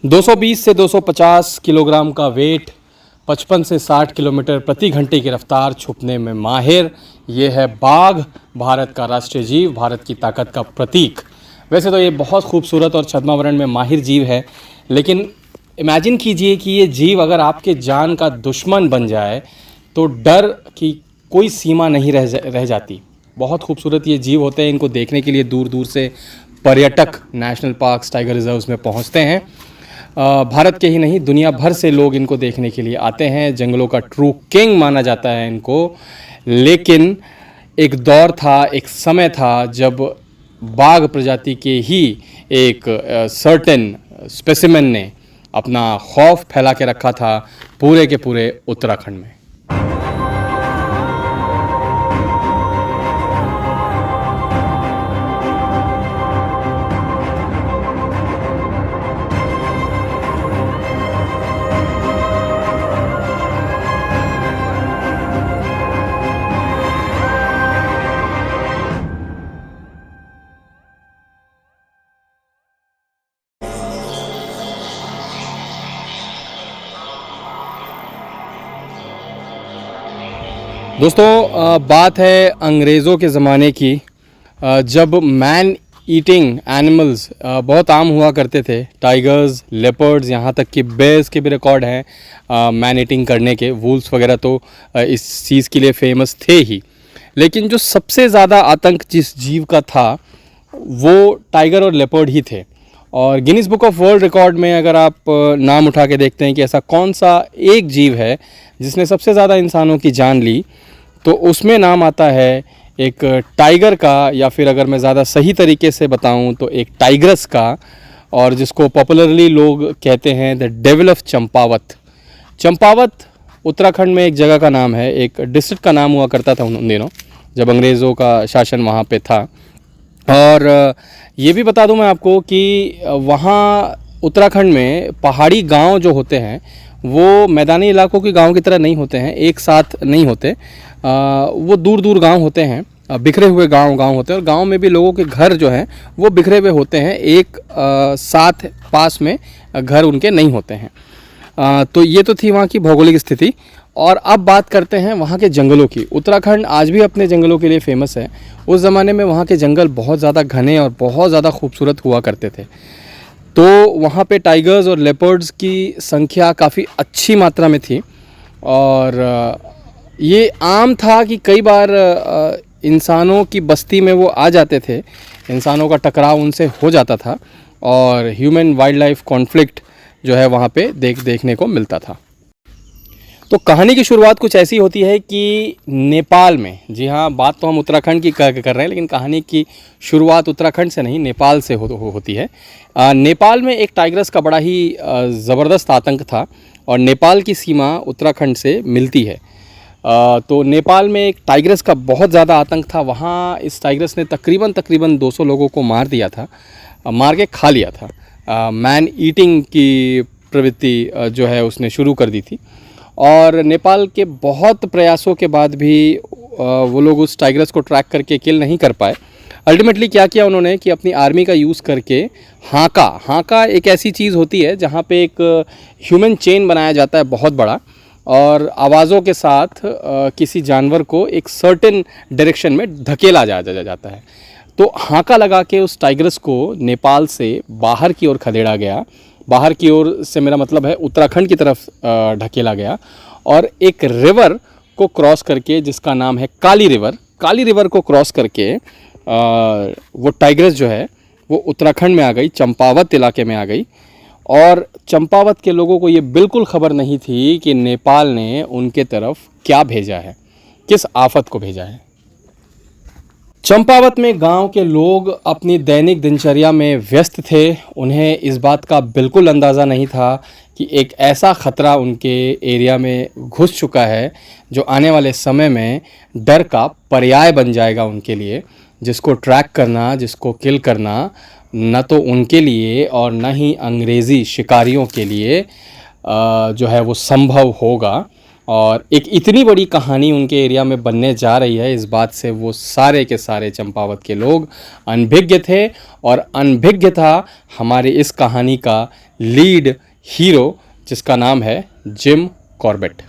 220 से 250 किलोग्राम का वेट, 55 से 60 किलोमीटर प्रति घंटे की रफ्तार छुपने में माहिर, ये है बाघ, भारत का राष्ट्रीय जीव, भारत की ताकत का प्रतीक। वैसे तो ये बहुत खूबसूरत और छद्मावरण में माहिर जीव है, लेकिन इमेजिन कीजिए कि ये जीव अगर आपके जान का दुश्मन बन जाए तो डर की कोई सीमा नहीं रह जाती। बहुत खूबसूरत ये जीव होते हैं, इनको देखने के लिए दूर दूर से पर्यटक नेशनल पार्क्स, टाइगर रिजर्व्स में पहुंचते हैं। भारत के ही नहीं, दुनिया भर से लोग इनको देखने के लिए आते हैं। जंगलों का ट्रू किंग माना जाता है इनको। लेकिन एक दौर था, एक समय था जब बाघ प्रजाति के ही एक सर्टेन स्पेसिमेन ने अपना खौफ फैला के रखा था पूरे के पूरे उत्तराखंड में। दोस्तों, बात है अंग्रेज़ों के ज़माने की, जब मैन ईटिंग एनिमल्स बहुत आम हुआ करते थे। टाइगर्स, लेपर्ड्स, यहाँ तक कि बेयर्स के भी रिकॉर्ड हैं मैन ईटिंग करने के। वुल्फ्स वगैरह तो इस चीज़ के लिए फेमस थे ही। लेकिन जो सबसे ज़्यादा आतंक जिस जीव का था वो टाइगर और लेपर्ड ही थे। और Guinness book of world record में अगर आप नाम उठा के देखते हैं कि ऐसा कौन सा एक जीव है जिसने सबसे ज़्यादा इंसानों की जान ली, तो उसमें नाम आता है एक टाइगर का, या फिर अगर मैं ज़्यादा सही तरीके से बताऊं तो एक टाइग्रस का, और जिसको पॉपुलरली लोग कहते हैं the devil of Champawat. Champawat Uttarakhand में एक जगह का नाम है, एक डिस्ट्रिक्ट का नाम हुआ करता था उन दिनों जब अंग्रेज़ों का शासन वहाँ पे था। और ये भी बता दूं मैं आपको कि वहाँ उत्तराखंड में पहाड़ी गांव जो होते हैं वो मैदानी इलाकों के गांव की तरह नहीं होते हैं, एक साथ नहीं होते। वो दूर दूर गांव होते हैं, बिखरे हुए गांव होते हैं। और गांव में भी लोगों के घर जो हैं वो बिखरे हुए होते हैं, एक साथ पास में घर उनके नहीं होते हैं। तो ये तो थी वहाँ की भौगोलिक स्थिति। और अब बात करते हैं वहाँ के जंगलों की। उत्तराखंड आज भी अपने जंगलों के लिए फेमस है। उस ज़माने में वहाँ के जंगल बहुत ज़्यादा घने और बहुत ज़्यादा खूबसूरत हुआ करते थे। तो वहाँ पे टाइगर्स और लेपर्ड्स की संख्या काफ़ी अच्छी मात्रा में थी। और ये आम था कि कई बार इंसानों की बस्ती में वो आ जाते थे, इंसानों का टकराव उनसे हो जाता था और ह्यूमन वाइल्ड लाइफ कॉन्फ्लिक्ट जो है वहाँ पे देखने को मिलता था। तो कहानी की शुरुआत कुछ ऐसी होती है कि नेपाल में, जी हाँ, बात तो हम उत्तराखंड की कर रहे हैं, लेकिन कहानी की शुरुआत उत्तराखंड से नहीं, नेपाल से होती है। नेपाल में एक टाइग्रस का बड़ा ही ज़बरदस्त आतंक था और नेपाल की सीमा उत्तराखंड से मिलती है। तो नेपाल में एक टाइग्रस का बहुत ज़्यादा आतंक था। वहाँ इस टाइग्रस ने तकरीबन 200 लोगों को मार दिया था, मार के खा लिया था। मैन ईटिंग की प्रवृत्ति जो है उसने शुरू कर दी थी। और नेपाल के बहुत प्रयासों के बाद भी वो लोग उस टाइग्रस को ट्रैक करके किल नहीं कर पाए। अल्टीमेटली क्या किया उन्होंने कि अपनी आर्मी का यूज़ करके हाका एक ऐसी चीज़ होती है जहाँ पे एक ह्यूमन चेन बनाया जाता है बहुत बड़ा, और आवाज़ों के साथ किसी जानवर को एक सर्टेन डायरेक्शन में धकेला जाता है। तो हाका लगा के उस टाइग्रस को नेपाल से बाहर की ओर खदेड़ा गया। बाहर की ओर से मेरा मतलब है उत्तराखंड की तरफ ढकेला गया, और एक रिवर को क्रॉस करके, जिसका नाम है काली रिवर को क्रॉस करके वो टाइग्रस जो है वो उत्तराखंड में आ गई, चंपावत इलाके में आ गई। और चंपावत के लोगों को ये बिल्कुल खबर नहीं थी कि नेपाल ने उनके तरफ क्या भेजा है, किस आफत को भेजा है। चंपावत में गांव के लोग अपनी दैनिक दिनचर्या में व्यस्त थे। उन्हें इस बात का बिल्कुल अंदाज़ा नहीं था कि एक ऐसा ख़तरा उनके एरिया में घुस चुका है जो आने वाले समय में डर का पर्याय बन जाएगा उनके लिए, जिसको ट्रैक करना, जिसको किल करना न तो उनके लिए और न ही अंग्रेज़ी शिकारियों के लिए जो है वो संभव होगा। और एक इतनी बड़ी कहानी उनके एरिया में बनने जा रही है, इस बात से वो सारे के सारे चंपावत के लोग अनभिज्ञ थे। और अनभिज्ञ था हमारी इस कहानी का लीड हीरो जिसका नाम है जिम कॉर्बेट।